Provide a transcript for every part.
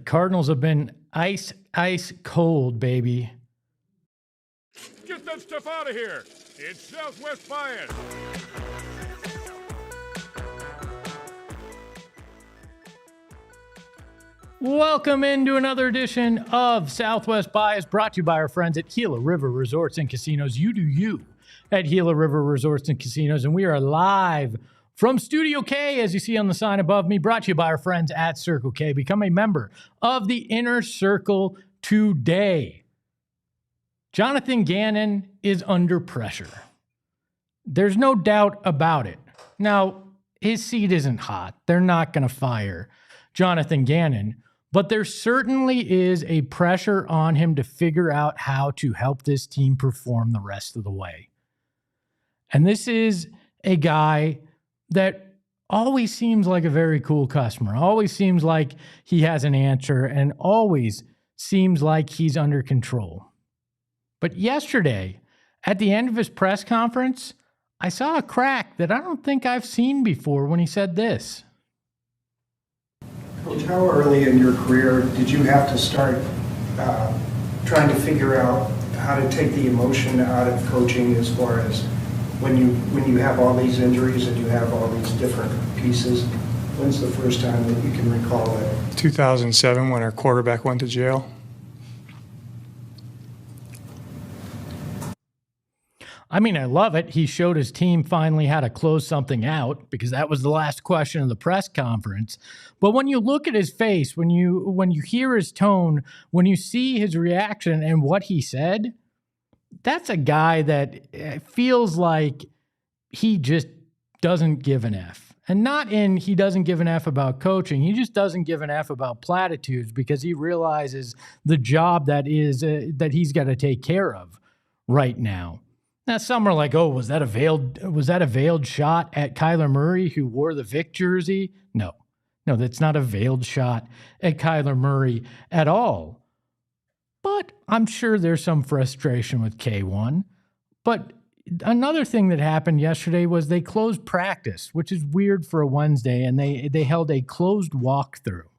Cardinals have been ice cold, baby. Get that stuff out of here. It's Southwest Bias. Welcome into another edition of Southwest Bias, brought to you by our friends at Gila River Resorts and Casinos. You do you at Gila River Resorts and Casinos, and we are live from Studio K, as you see on the sign above me, brought to you by our friends at Circle K. Become a member of the Inner Circle today. Jonathan Gannon is under pressure. There's no doubt about it. Now, his seat isn't hot. They're not going to fire Jonathan Gannon, but there certainly is a pressure on him to figure out how to help this team perform the rest of the way. And this is a guy that always seems like a very cool customer, always seems like he has an answer, and always seems like he's under control. But yesterday, at the end of his press conference, I saw a crack that I don't think I've seen before when he said this. Coach, how early in your career did you have to start trying to figure out how to take the emotion out of coaching, as far as when you have all these injuries and you have all these different pieces? When's the first time that you can recall that? 2007, when our quarterback went to jail. I mean, I love it. He showed his team finally how to close something out, because that was the last question of the press conference. But when you look at his face, when you hear his tone, when you see his reaction and what he said, that's a guy that feels like he just doesn't give an F. And not in he doesn't give an F about coaching. He just doesn't give an F about platitudes, because he realizes the job that he's got to take care of right now. Now, some are like, oh, was that a veiled shot at Kyler Murray, who wore the Vic jersey? No, that's not a veiled shot at Kyler Murray at all. But I'm sure there's some frustration with K1. But another thing that happened yesterday was they closed practice, which is weird for a Wednesday, and they held a closed walkthrough,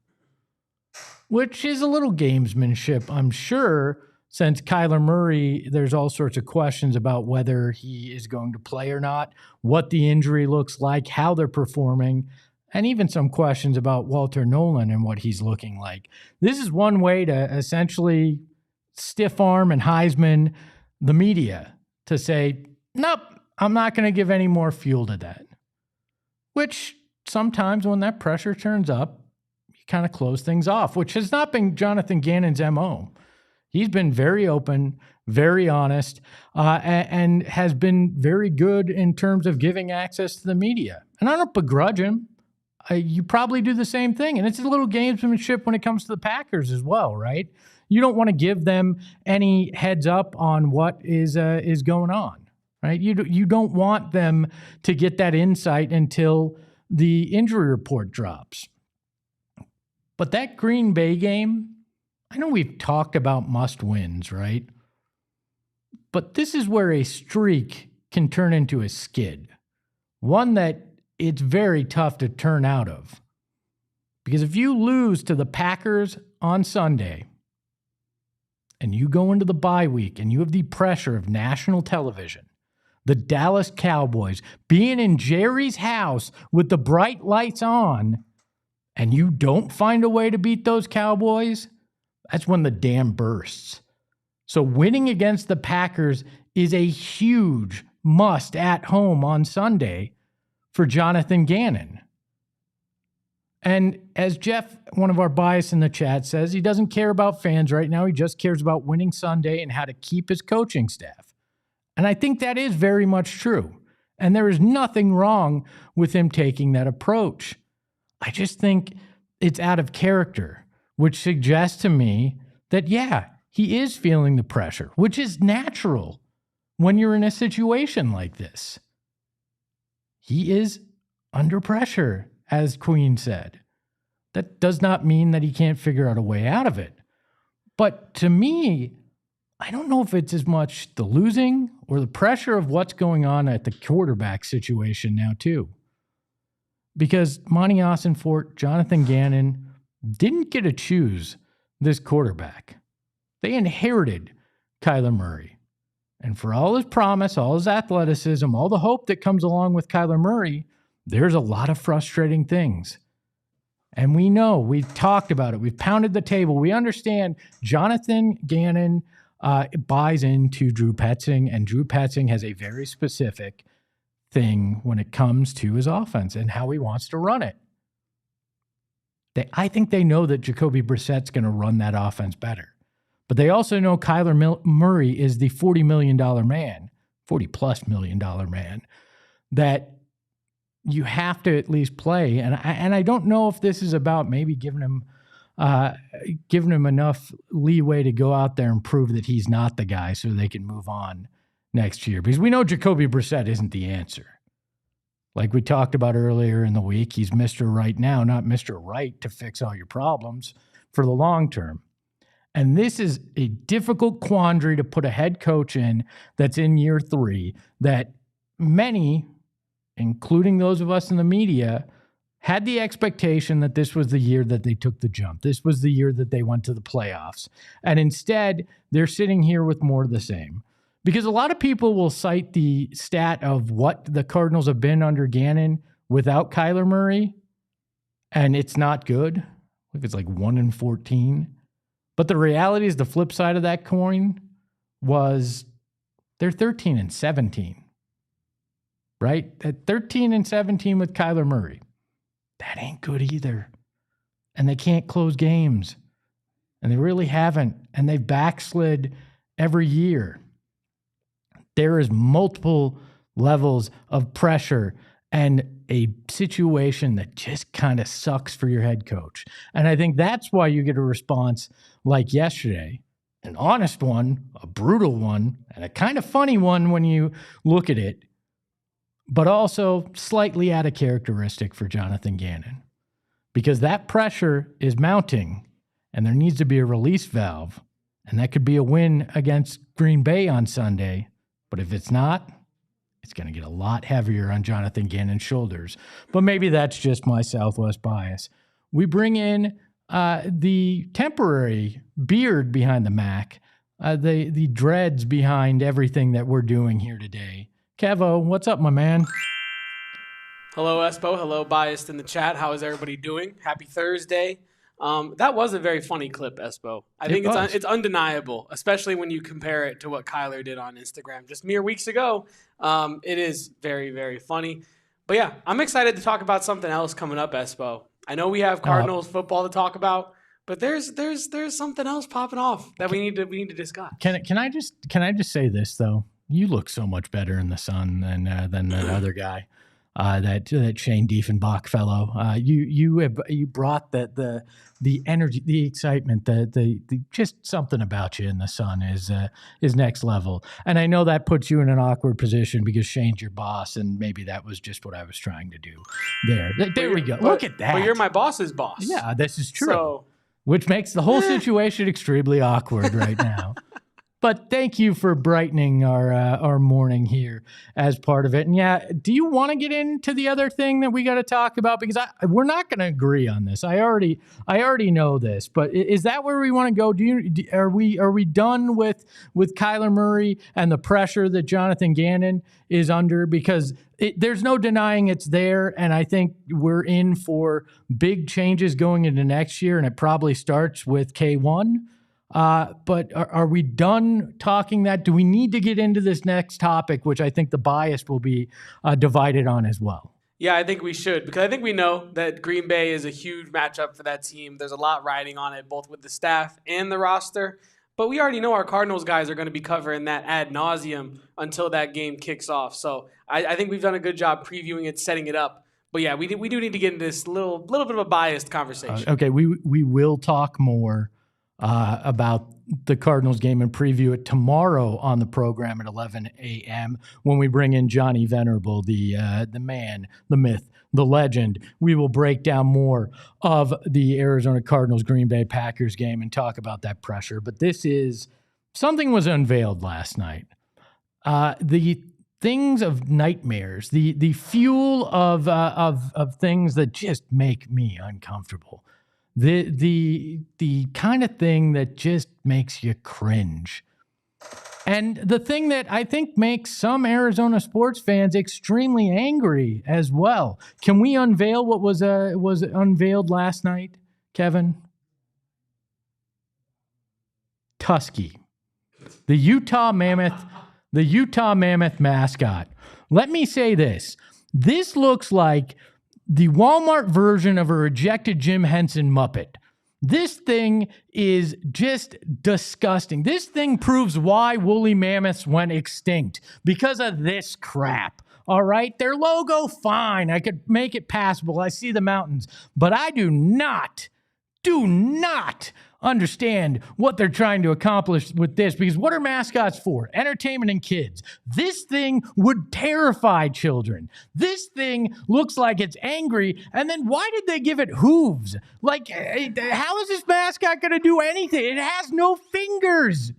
which is a little gamesmanship, I'm sure, since Kyler Murray, there's all sorts of questions about whether he is going to play or not, what the injury looks like, how they're performing, and even some questions about Walter Nolan and what he's looking like. This is one way to essentially stiff arm and Heisman the media to say, nope, I'm not going to give any more fuel to that. Which sometimes when that pressure turns up, you kind of close things off, which has not been Jonathan Gannon's MO. He's been very open, very honest, and has been very good in terms of giving access to the media. And I don't begrudge him. You probably do the same thing. And it's a little gamesmanship when it comes to the Packers as well, right? You don't want to give them any heads up on what is going on, right? You don't want them to get that insight until the injury report drops. But that Green Bay game, I know we've talked about must-wins, right? But this is where a streak can turn into a skid. One that it's very tough to turn out of. Because if you lose to the Packers on Sunday, and you go into the bye week and you have the pressure of national television, the Dallas Cowboys being in Jerry's house with the bright lights on, and you don't find a way to beat those Cowboys, that's when the dam bursts. So winning against the Packers is a huge must at home on Sunday for Jonathan Gannon. And as Jeff, one of our bias in the chat, says, he doesn't care about fans right now. He just cares about winning Sunday and how to keep his coaching staff. And I think that is very much true. And there is nothing wrong with him taking that approach. I just think it's out of character, which suggests to me that, yeah, he is feeling the pressure, which is natural when you're in a situation like this. He is under pressure, as Queen said. That does not mean that he can't figure out a way out of it. But to me, I don't know if it's as much the losing or the pressure of what's going on at the quarterback situation now, too. Because Monty Ossenfort, Jonathan Gannon didn't get to choose this quarterback. They inherited Kyler Murray. And for all his promise, all his athleticism, all the hope that comes along with Kyler Murray, there's a lot of frustrating things. And we know, we've talked about it, we've pounded the table, we understand Jonathan Gannon buys into Drew Petzing, and Drew Petzing has a very specific thing when it comes to his offense and how he wants to run it. I think they know that Jacoby Brissett's going to run that offense better. But they also know Kyler Murray is the $40 million man, $40+ million man, that you have to at least play. And I don't know if this is about maybe giving him enough leeway to go out there and prove that he's not the guy so they can move on next year. Because we know Jacoby Brissett isn't the answer. Like we talked about earlier in the week, he's Mr. Right now, not Mr. Right to fix all your problems for the long term. And this is a difficult quandary to put a head coach in that's in year 3 that many, including those of us in the media, had the expectation that this was the year that they took the jump. This was the year that they went to the playoffs. And instead, they're sitting here with more of the same. Because a lot of people will cite the stat of what the Cardinals have been under Gannon without Kyler Murray, and it's not good. If it's like 1-14. But the reality is the flip side of that coin was they're 13-17. Right? At 13-17 with Kyler Murray. That ain't good either. And they can't close games. And they really haven't. And they've backslid every year. There is multiple levels of pressure and a situation that just kind of sucks for your head coach. And I think that's why you get a response like yesterday, an honest one, a brutal one, and a kind of funny one when you look at it, but also slightly out of characteristic for Jonathan Gannon. Because that pressure is mounting, and there needs to be a release valve, and that could be a win against Green Bay on Sunday. But if it's not, it's going to get a lot heavier on Jonathan Gannon's shoulders. But maybe that's just my Southwest bias. We bring in the temporary beard behind the Mac, the dreads behind everything that we're doing here today. Kevo, what's up, my man? Hello, Espo. Hello, Biased in the chat. How is everybody doing? Happy Thursday. That was a very funny clip, Espo. I think it's undeniable, especially when you compare it to what Kyler did on Instagram just mere weeks ago. It is very, very funny. But yeah, I'm excited to talk about something else coming up, Espo. I know we have Cardinals football to talk about, but there's something else popping off that we need to discuss. Can I just say this though? You look so much better in the sun than that other guy. That Shane Diefenbach fellow, you brought the energy, the excitement, the just something about you in the sun is next level. And I know that puts you in an awkward position because Shane's your boss, and maybe that was just what I was trying to do. There we go. Look at that. But you're my boss's boss. Yeah, this is true. Which makes the whole situation extremely awkward right now. But thank you for brightening our morning here as part of it. And yeah, do you want to get into the other thing that we got to talk about? Because we're not going to agree on this. I already know this. But is that where we want to go? Are we done with Kyler Murray and the pressure that Jonathan Gannon is under? Because there's no denying it's there, and I think we're in for big changes going into next year, and it probably starts with K1. But are we done talking that? Do we need to get into this next topic, which I think the bias will be divided on as well? Yeah, I think we should, because I think we know that Green Bay is a huge matchup for that team. There's a lot riding on it, both with the staff and the roster. But we already know our Cardinals guys are going to be covering that ad nauseum until that game kicks off. So I think we've done a good job previewing it, setting it up. But yeah, we do need to get into this little bit of a biased conversation. Okay, we will talk more about the Cardinals game and preview it tomorrow on the program at 11 a.m. when we bring in Johnny Venerable, the man, the myth, the legend. We will break down more of the Arizona Cardinals Green Bay Packers game and talk about that pressure. But something was unveiled last night. The things of nightmares, the fuel of things that just make me uncomfortable. The kind of thing that just makes you cringe. And the thing that I think makes some Arizona sports fans extremely angry as well. Can we unveil what was unveiled last night, Kevin? Tusky, the Utah Mammoth mascot. Let me say this. This looks like the Walmart version of a rejected Jim Henson Muppet. This thing is just disgusting. This thing proves why woolly mammoths went extinct, because of this crap. All right? Their logo, fine. I could make it passable. I see the mountains. But I do not understand what they're trying to accomplish with this, because what are mascots for? Entertainment and kids. This thing would terrify children. This thing looks like it's angry, and then why did they give it hooves? Like, how is this mascot going to do anything? It has no fingers.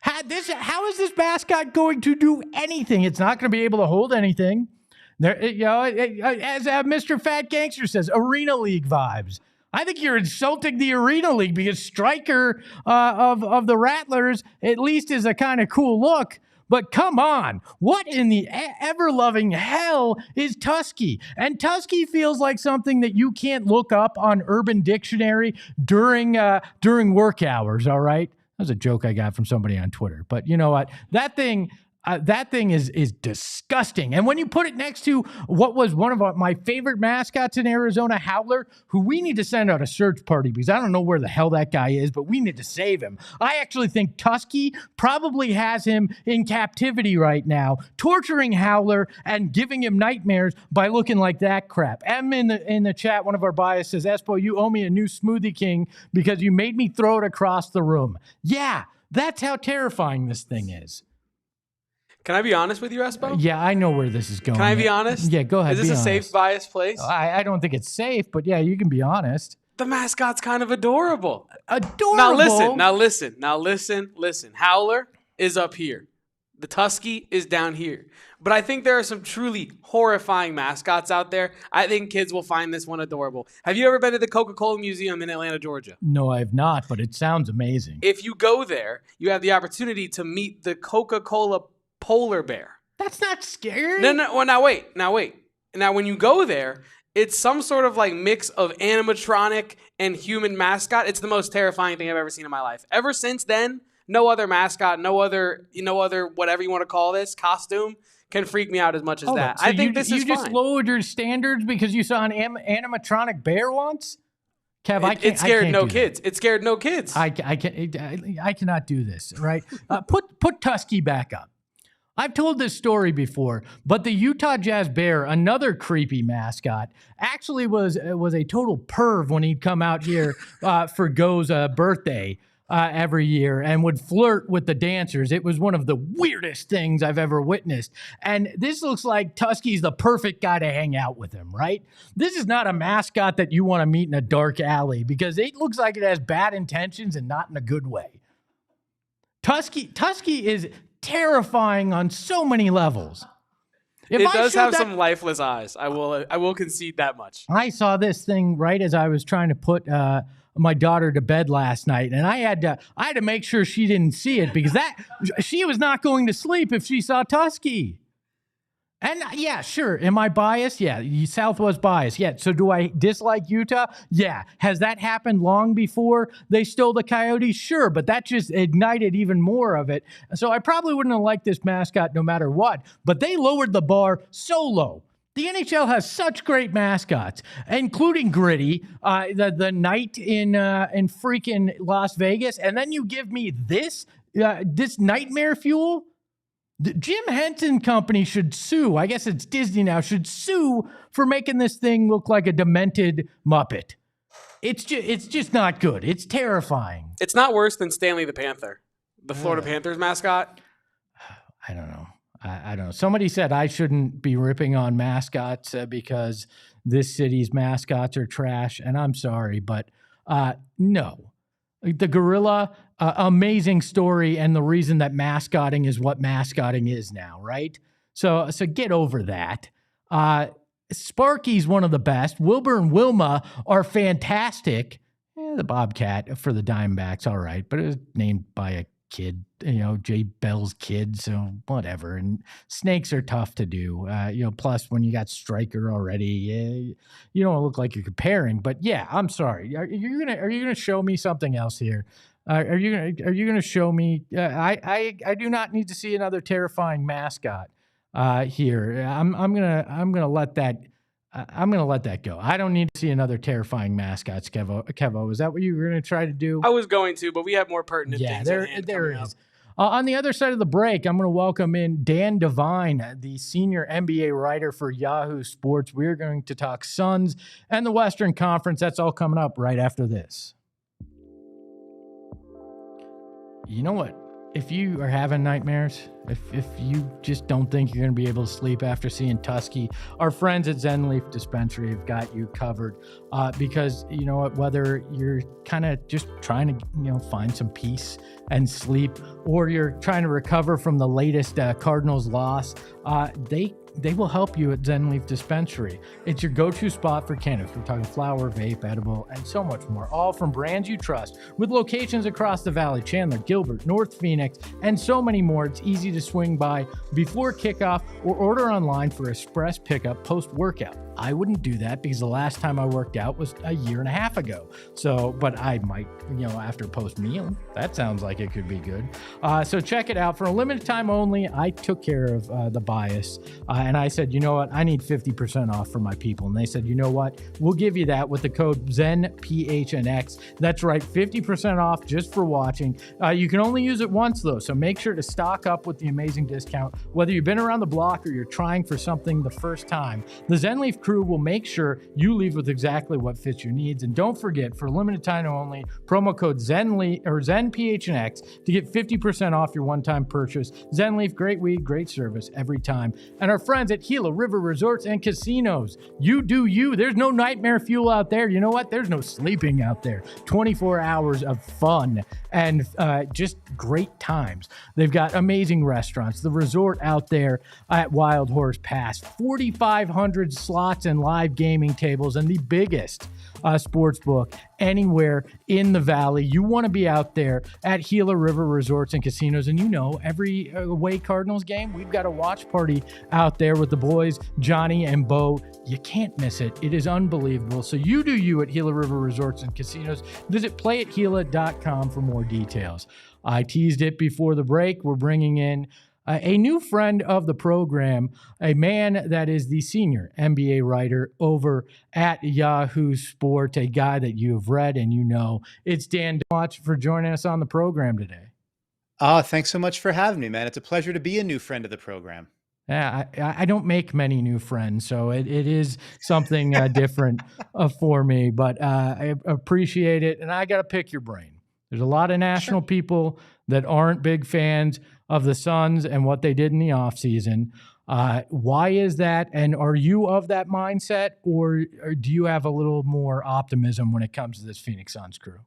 How is this mascot going to do anything? It's not going to be able to hold anything. There, as Mr. Fat Gangster says, Arena League vibes. I think you're insulting the Arena League, because Stryker of the Rattlers at least is a kind of cool look. But come on, what in the ever-loving hell is Tusky? And Tusky feels like something that you can't look up on Urban Dictionary during work hours, all right? That was a joke I got from somebody on Twitter. But you know what? That thing is disgusting. And when you put it next to what was one of my favorite mascots in Arizona, Howler, who we need to send out a search party, because I don't know where the hell that guy is, but we need to save him. I actually think Tusky probably has him in captivity right now, torturing Howler and giving him nightmares by looking like that crap. M in the chat, one of our bias says, Espo, you owe me a new Smoothie King because you made me throw it across the room. Yeah, that's how terrifying this thing is. Can I be honest with you, Espo? Yeah, I know where this is going. Can I be honest? Yeah, go ahead. Is this a safe, biased place? I don't think it's safe, but yeah, you can be honest. The mascot's kind of adorable. Adorable? Now listen. Howler is up here. The Tusky is down here. But I think there are some truly horrifying mascots out there. I think kids will find this one adorable. Have you ever been to the Coca-Cola Museum in Atlanta, Georgia? No, I have not, but it sounds amazing. If you go there, you have the opportunity to meet the Coca-Cola polar bear. That's not scary. No. Well, now wait. Now, when you go there, it's some sort of like mix of animatronic and human mascot. It's the most terrifying thing I've ever seen in my life. Ever since then, no other mascot, no other whatever you want to call this costume can freak me out as much as that. So I think this is fine. You just lowered your standards because you saw an animatronic bear once? Kev, it scared no kids. It scared no kids. I cannot do this, right? Put Tusky back up. I've told this story before, but the Utah Jazz Bear, another creepy mascot, actually was a total perv when he'd come out here for Go's birthday every year and would flirt with the dancers. It was one of the weirdest things I've ever witnessed. And this looks like Tusky's the perfect guy to hang out with him, right? This is not a mascot that you want to meet in a dark alley, because it looks like it has bad intentions and not in a good way. Tusky is terrifying on so many levels. It does have some lifeless eyes. I will concede that much. I saw this thing right as I was trying to put my daughter to bed last night, and I had to make sure she didn't see it, because she was not going to sleep if she saw Tusky. And yeah, sure. Am I biased? Yeah. Southwest bias. Yeah. So do I dislike Utah? Yeah. Has that happened long before they stole the Coyotes? Sure. But that just ignited even more of it. So I probably wouldn't have liked this mascot no matter what. But they lowered the bar so low. The NHL has such great mascots, including Gritty, the Knight in freaking Las Vegas. And then you give me this nightmare fuel. The Jim Henson Company should sue. I guess it's Disney now, should sue for making this thing look like a demented Muppet. It's just not good. It's terrifying. It's not worse than Stanley the Panther, the Florida Panthers mascot. I don't know. I don't know. Somebody said I shouldn't be ripping on mascots because this city's mascots are trash, and I'm sorry, but no. The gorilla, amazing story, and the reason that mascotting is what mascotting is now, right? So get over that. Sparky's one of the best. Wilbur and Wilma are fantastic. The Bobcat for the Diamondbacks, all right, but it was named by a kid, Jay Bell's kid, so whatever. And snakes are tough to do. Plus when you got Stryker already, you don't look like you're comparing. But yeah, I'm sorry. Are you gonna show me something else here? Are you gonna show me? I do not need to see another terrifying mascot here. I'm gonna let that. I'm going to let that go. I don't need to see another terrifying mascots, Kevo. Is that what you were going to try to do? I was going to, but we have more pertinent things. Yeah, there it is. On the other side of the break, I'm going to welcome in Dan Devine, the senior NBA writer for Yahoo Sports. We're going to talk Suns and the Western Conference. That's all coming up right after this. You know what? If you are having nightmares, if you just don't think you're going to be able to sleep after seeing Tusky, our friends at Zen Leaf Dispensary have got you covered. Because you know what, whether you're kind of just trying to find some peace and sleep, or you're trying to recover from the latest Cardinals loss, they will help you at Zen Leaf Dispensary. It's your go-to spot for cannabis. We're talking flower, vape, edible, and so much more, all from brands you trust, with locations across the valley: Chandler, Gilbert, North Phoenix, and so many more. It's easy to swing by before kickoff or order online for express pickup post-workout. I wouldn't do that because the last time I worked out was a year and a half ago. But I might, after post-meal. That sounds like it could be good. So check it out. For a limited time only, I took care of the bias. And I said, you know what? I need 50% off for my people. And they said, you know what? We'll give you that with the code ZENPHNX. That's right, 50% off just for watching. You can only use it once, though. So make sure to stock up with the amazing discount. Whether you've been around the block or you're trying for something the first time, the Zen Leaf crew will make sure you leave with exactly what fits your needs. And don't forget, for a limited time only, promo code ZenPHNX to get 50% off your one-time purchase. Zen Leaf, great weed, great service every time. And our friends at Gila River Resorts and Casinos. You do you. There's no nightmare fuel out there. You know what? There's no sleeping out there. 24 hours of fun and just great times. They've got amazing restaurants. The resort out there at Wild Horse Pass, 4,500 slots and live gaming tables, and the biggest sports book anywhere in the valley. You want to be out there at Gila River Resorts and Casinos. And every away Cardinals game, we've got a watch party out there with the boys, Johnny and Bo. You can't miss it. It is unbelievable. So you do you at Gila River Resorts and Casinos. Visit playatgila.com for more details. I teased it before the break. We're bringing in a new friend of the program, a man that is the senior NBA writer over at Yahoo Sport, a guy that you've read and you know. It's Dan Watch for joining us on the program today. Thanks so much for having me, man. It's a pleasure to be a new friend of the program. Yeah, I don't make many new friends, so it is something different for me, but I appreciate it, and I got to pick your brain. There's a lot of national people that aren't big fans of the Suns and what they did in the offseason. Why is that? And are you of that mindset, or do you have a little more optimism when it comes to this Phoenix Suns crew?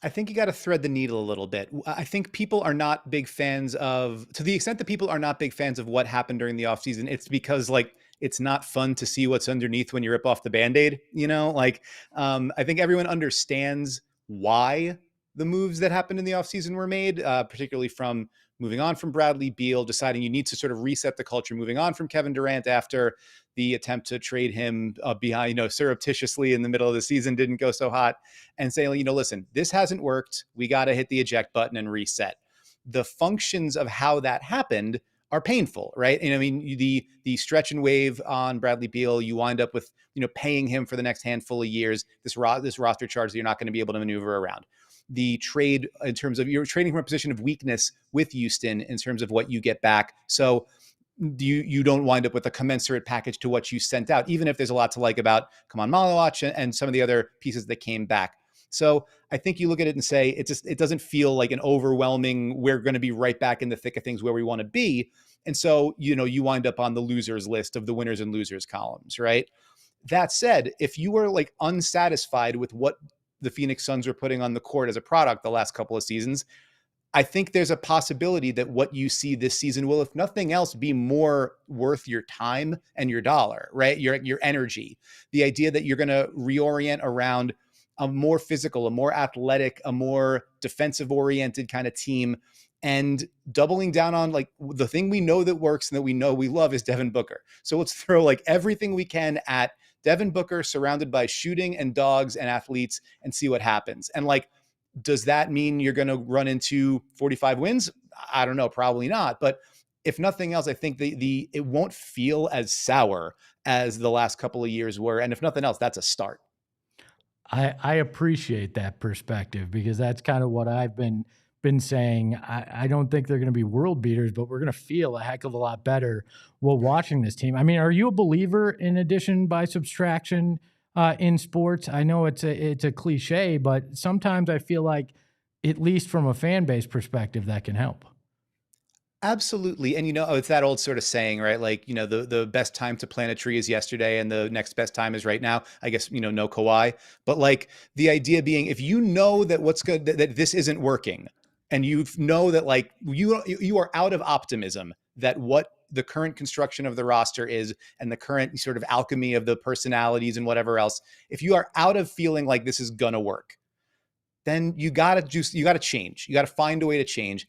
I think you got to thread the needle a little bit. I think people are not big fans to the extent that people are not big fans of what happened during the offseason, it's because it's not fun to see what's underneath when you rip off the Band-Aid, I think everyone understands why the moves that happened in the offseason were made, particularly from moving on from Bradley Beal, deciding you need to sort of reset the culture, moving on from Kevin Durant after the attempt to trade him behind, surreptitiously in the middle of the season didn't go so hot, and saying, listen, this hasn't worked. We got to hit the eject button and reset. The functions of how that happened are painful, right? And I mean, the stretch and wave on Bradley Beal, you wind up with, paying him for the next handful of years, this roster charge that you're not going to be able to maneuver around. The trade in terms of you're trading from a position of weakness with Houston in terms of what you get back. So you don't wind up with a commensurate package to what you sent out, even if there's a lot to like about Come On Malawach and some of the other pieces that came back. So I think you look at it and say, it doesn't feel like an overwhelming, we're going to be right back in the thick of things where we want to be. And so, you wind up on the losers list of the winners and losers columns, right? That said, if you were like unsatisfied with what the Phoenix Suns were putting on the court as a product the last couple of seasons, I think there's a possibility that what you see this season will, if nothing else, be more worth your time and your dollar, right? Your energy. The idea that you're going to reorient around a more physical, a more athletic, a more defensive oriented kind of team, and doubling down on like the thing we know that works and that we know we love is Devin Booker. So let's throw like everything we can at Devin Booker surrounded by shooting and dogs and athletes and see what happens. And like, does that mean you're going to run into 45 wins? I don't know, probably not. But if nothing else, I think it won't feel as sour as the last couple of years were. And if nothing else, that's a start. I appreciate that perspective, because that's kind of what I've been saying. I don't think they're going to be world beaters, but we're going to feel a heck of a lot better while watching this team. I mean, are you a believer in addition by subtraction in sports? I know it's a cliche, but sometimes I feel like, at least from a fan base perspective, that can help. Absolutely. And, it's that old sort of saying, right? Like, the best time to plant a tree is yesterday and the next best time is right now. I guess, no Kawhi, but like the idea being, if you know that what's good, that this isn't working, and you know that like you are out of optimism that what the current construction of the roster is and the current sort of alchemy of the personalities and whatever else, if you are out of feeling like this is going to work, then you got to change. You got to find a way to change.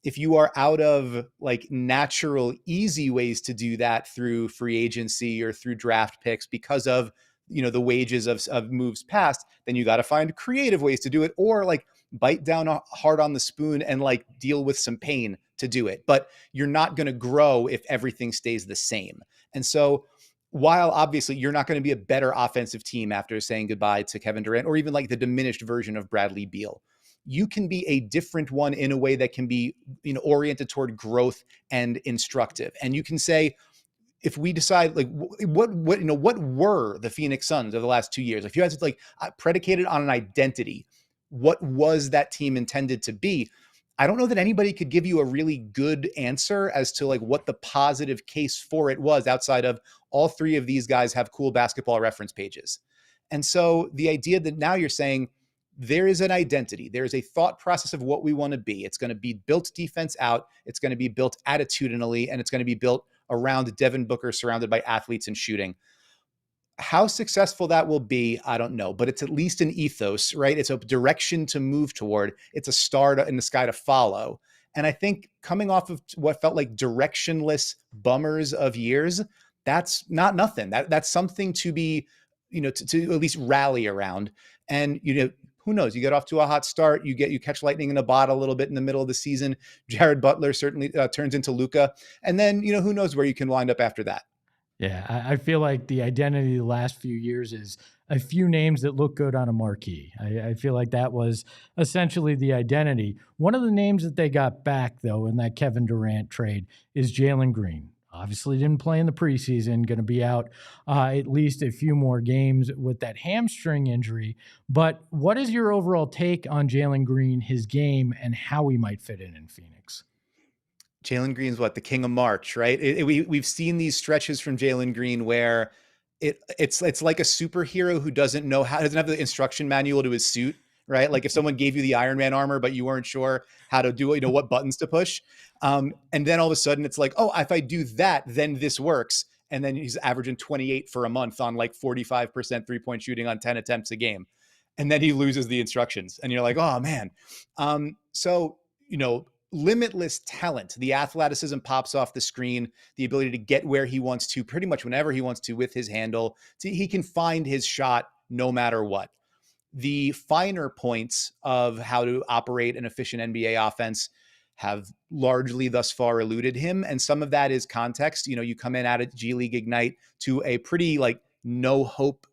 If you are out of like natural, easy ways to do that through free agency or through draft picks because of, the wages of moves past, then you got to find creative ways to do it, or like bite down hard on the spoon and like deal with some pain to do it. But you're not going to grow if everything stays the same. And so while obviously you're not going to be a better offensive team after saying goodbye to Kevin Durant, or even like the diminished version of Bradley Beal, you can be a different one in a way that can be, oriented toward growth and instructive. And you can say, if we decide like what were the Phoenix Suns of the last 2 years, if you had to like predicated on an identity, what was that team intended to be? I don't know that anybody could give you a really good answer as to like what the positive case for it was, outside of all three of these guys have cool basketball reference pages. And so the idea that now you're saying, there is an identity. There is a thought process of what we want to be. It's going to be built defense out. It's going to be built attitudinally, and it's going to be built around Devin Booker surrounded by athletes and shooting. How successful that will be, I don't know, but it's at least an ethos, right? It's a direction to move toward. It's a star in the sky to follow. And I think coming off of what felt like directionless bummers of years, that's not nothing. That's something to be, to at least rally around. And, who knows? You get off to a hot start. You catch lightning in a bottle a little bit in the middle of the season. Jared Butler certainly turns into Luka. And then, who knows where you can wind up after that. Yeah, I feel like the identity the last few years is a few names that look good on a marquee. I feel like that was essentially the identity. One of the names that they got back, though, in that Kevin Durant trade is Jalen Green. Obviously didn't play in the preseason, going to be out at least a few more games with that hamstring injury. But what is your overall take on Jalen Green, his game, and how he might fit in Phoenix? Jalen Green's the king of March, right? We've seen these stretches from Jalen Green where it's like a superhero who doesn't have the instruction manual to his suit, right? Like if someone gave you the Iron Man armor, but you weren't sure how to do it, what buttons to push. And then all of a sudden it's like, oh, if I do that, then this works. And then he's averaging 28 for a month on like 45% 3-point shooting on 10 attempts a game. And then he loses the instructions and you're like, oh man. So, limitless talent, the athleticism pops off the screen, the ability to get where he wants to pretty much whenever he wants to with his handle. He can find his shot no matter what. The finer points of how to operate an efficient NBA offense have largely thus far eluded him. And some of that is context. You come in at a G League Ignite to a pretty like no hope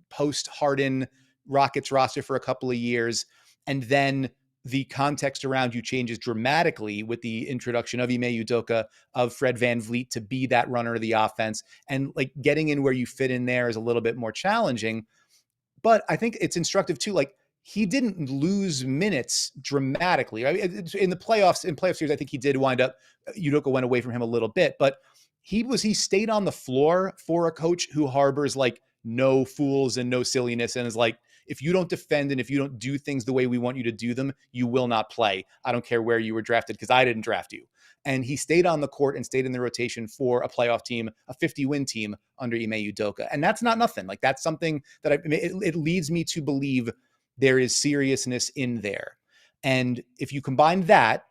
post Harden Rockets roster for a couple of years. And then the context around you changes dramatically with the introduction of Ime Udoka, of Fred VanVleet to be that runner of the offense. And like getting in where you fit in there is a little bit more challenging. But I think it's instructive too. Like he didn't lose minutes dramatically. I mean, in the playoff series, I think he did wind up, Udoka went away from him a little bit, but he stayed on the floor for a coach who harbors like no fools and no silliness and is like, if you don't defend and if you don't do things the way we want you to do them, you will not play. I don't care where you were drafted because I didn't draft you. And he stayed on the court and stayed in the rotation for a playoff team, a 50-win team under Ime Udoka. And that's not nothing. Like that's something that it leads me to believe there is seriousness in there. And if you combine that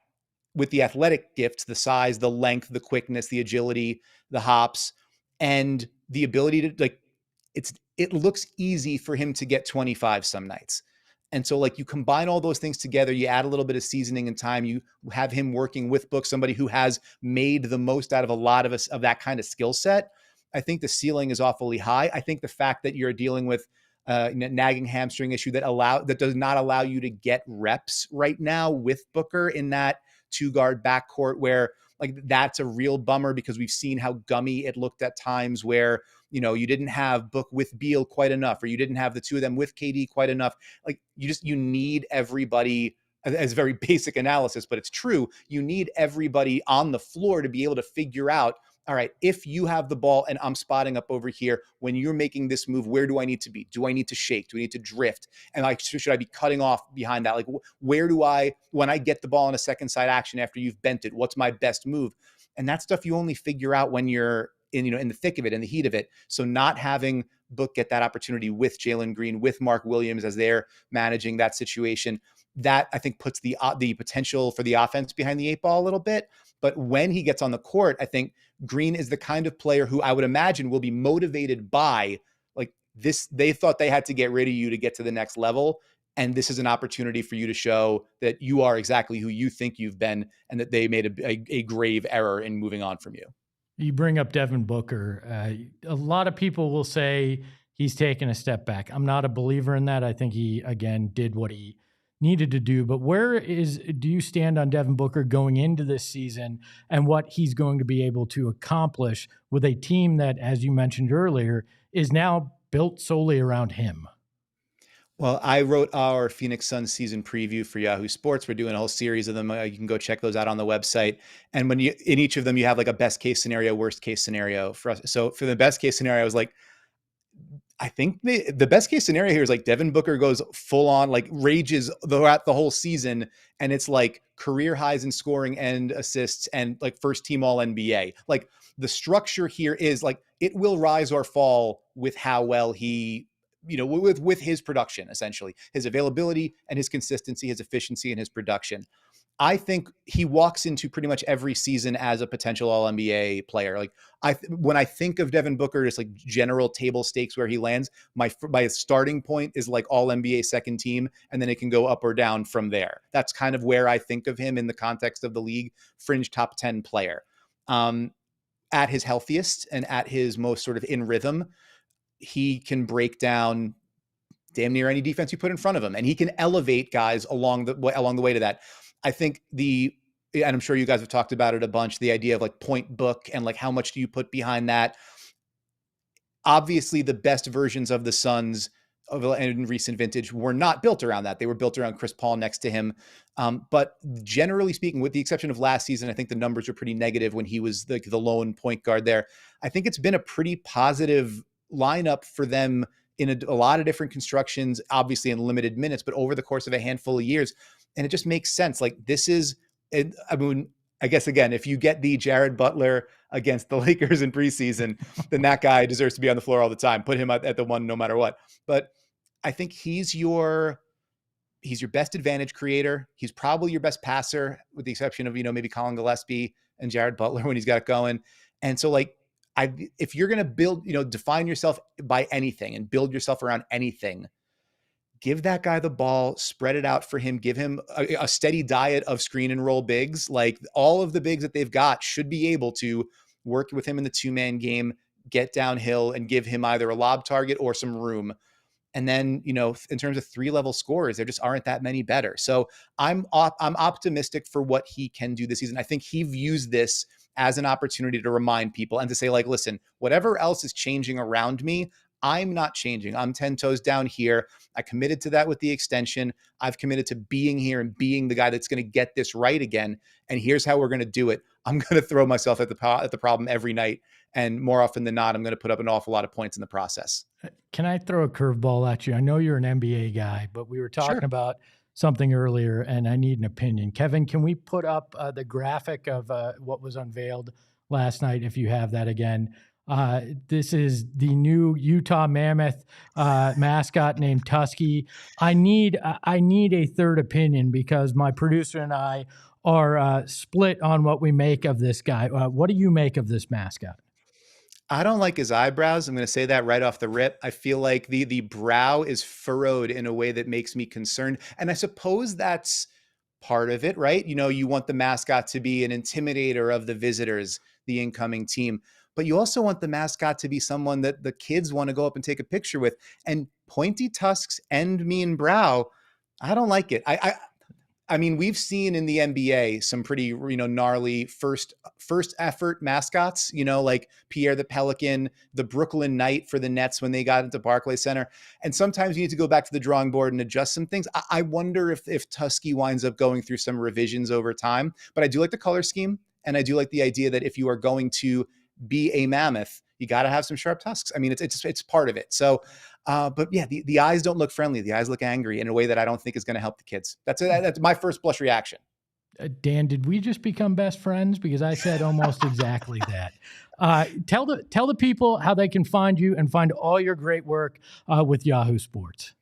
with the athletic gifts, the size, the length, the quickness, the agility, the hops, and the ability to like, it looks easy for him to get 25 some nights. And so like you combine all those things together, you add a little bit of seasoning and time, you have him working with Book, somebody who has made the most out of a lot of us of that kind of skill set. I think the ceiling is awfully high. I think the fact that you're dealing with nagging hamstring issue that does not allow you to get reps right now with Booker in that 2-guard backcourt, where like that's a real bummer because we've seen how gummy it looked at times where, you know, you didn't have Book with Beal quite enough, or you didn't have the two of them with KD quite enough. Like you need everybody, as very basic analysis, but it's true. You need everybody on the floor to be able to figure out, all right, if you have the ball and I'm spotting up over here, when you're making this move, where do I need to be? Do I need to shake? Do I need to drift? And like, should I be cutting off behind that? Like, where do when I get the ball in a second side action after you've bent it, what's my best move? And that stuff you only figure out when you're in the thick of it, in the heat of it. So not having Book get that opportunity with Jalen Green, with Mark Williams as they're managing that situation, that I think puts the potential for the offense behind the 8 ball a little bit. But when he gets on the court, I think Green is the kind of player who I would imagine will be motivated by like this. They thought they had to get rid of you to get to the next level. And this is an opportunity for you to show that you are exactly who you think you've been and that they made a grave error in moving on from you. You bring up Devin Booker. A lot of people will say he's taken a step back. I'm not a believer in that. I think he, again, did what he needed to do. But do you stand on Devin Booker going into this season and what he's going to be able to accomplish with a team that, as you mentioned earlier, is now built solely around him? Well, I wrote our Phoenix Suns season preview for Yahoo Sports. We're doing a whole series of them. You can go check those out on the website. And in each of them, you have like a best case scenario, worst case scenario for us. So for the best case scenario, I was like, I think the best case scenario here is like Devin Booker goes full on, like rages throughout the whole season. And it's like career highs in scoring and assists and like first team all NBA. Like the structure here is like, it will rise or fall with how well he, with his production, essentially his availability and his consistency, his efficiency and his production. I think he walks into pretty much every season as a potential All-NBA player. Like when I think of Devin Booker, just like general table stakes where he lands, my starting point is like All-NBA second team, and then it can go up or down from there. That's kind of where I think of him in the context of the league, fringe top 10 player. At his healthiest and at his most sort of in rhythm, he can break down damn near any defense you put in front of him, and he can elevate guys along the way to that. I think and I'm sure you guys have talked about it a bunch, the idea of like point Book and like how much do you put behind that? Obviously, the best versions of the Suns in recent vintage were not built around that. They were built around Chris Paul next to him. But generally speaking, with the exception of last season, I think the numbers are pretty negative when he was the lone point guard there. I think it's been a pretty positive lineup for them in a lot of different constructions, obviously in limited minutes, but over the course of a handful of years. And it just makes sense. Like this is, I mean, I guess, again, if you get the Jared Butler against the Lakers in preseason, then that guy deserves to be on the floor all the time. Put him at the one, no matter what. But I think he's your best advantage creator. He's probably your best passer, with the exception of, maybe Colin Gillespie and Jared Butler when he's got it going. And so like, if you're going to build, define yourself by anything and build yourself around anything, give that guy the ball, spread it out for him, give him a steady diet of screen and roll bigs. Like all of the bigs that they've got should be able to work with him in the 2-man game, get downhill and give him either a lob target or some room. And then, in terms of 3-level scores, there just aren't that many better. So I'm optimistic for what he can do this season. I think he views this as an opportunity to remind people and to say, like, listen, whatever else is changing around me, I'm not changing. I'm 10 toes down here. I committed to that with the extension. I've committed to being here and being the guy that's going to get this right again. And here's how we're going to do it. I'm going to throw myself at the problem every night. And more often than not, I'm going to put up an awful lot of points in the process. Can I throw a curveball at you? I know you're an NBA guy, but we were talking about something earlier, and I need an opinion. Kevin, can we put up the graphic of what was unveiled last night, if you have that again? This is the new Utah Mammoth mascot named Tusky. I need a third opinion because my producer and I are split on what we make of this guy. What do you make of this mascot? I don't like his eyebrows. I'm going to say that right off the rip. I feel like the brow is furrowed in a way that makes me concerned. And I suppose that's part of it, right? You want the mascot to be an intimidator of the visitors, the incoming team. But you also want the mascot to be someone that the kids want to go up and take a picture with. And pointy tusks and mean brow, I don't like it. I mean, we've seen in the NBA some pretty, gnarly first effort mascots, like Pierre the Pelican, the Brooklyn Knight for the Nets when they got into Barclays Center. And sometimes you need to go back to the drawing board and adjust some things. I wonder if Tusky winds up going through some revisions over time. But I do like the color scheme. And I do like the idea that if you are going to be a mammoth, you got to have some sharp tusks. I mean, it's part of it. So, but yeah, the eyes don't look friendly. The eyes look angry in a way that I don't think is going to help the kids. That's my first blush reaction. Dan, did we just become best friends? Because I said almost exactly that. Tell the people how they can find you and find all your great work with Yahoo Sports.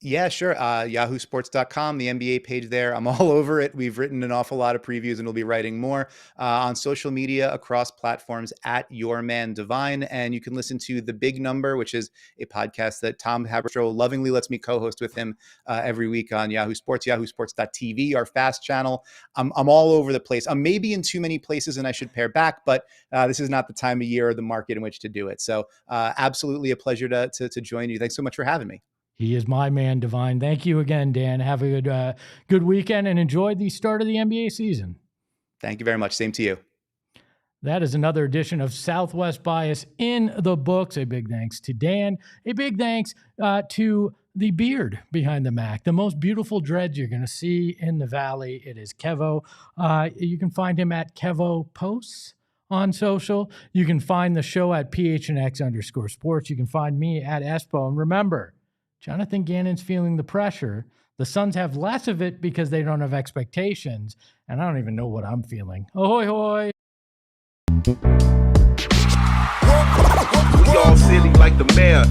Yeah, sure. YahooSports.com, the NBA page there. I'm all over it. We've written an awful lot of previews and we'll be writing more on social media across platforms at Your Man Devine. And you can listen to The Big Number, which is a podcast that Tom Haberstroh lovingly lets me co-host with him every week on Yahoo Sports, yahoosports.tv, our fast channel. I'm all over the place. I'm maybe in too many places and I should pare back, but this is not the time of year or the market in which to do it. So absolutely a pleasure to join you. Thanks so much for having me. He is my man, Devine. Thank you again, Dan. Have a good weekend and enjoy the start of the NBA season. Thank you very much. Same to you. That is another edition of Southwest Bias in the books. A big thanks to Dan. A big thanks to the beard behind the Mac, the most beautiful dreads you're going to see in the Valley. It is Kevo. You can find him at Kevo Posts on social. You can find the show at PHNX_sports. You can find me at Espo. And remember, Jonathan Gannon's feeling the pressure. The Suns have less of it because they don't have expectations. And I don't even know what I'm feeling. Ahoy, hoy. We all silly like the mayor.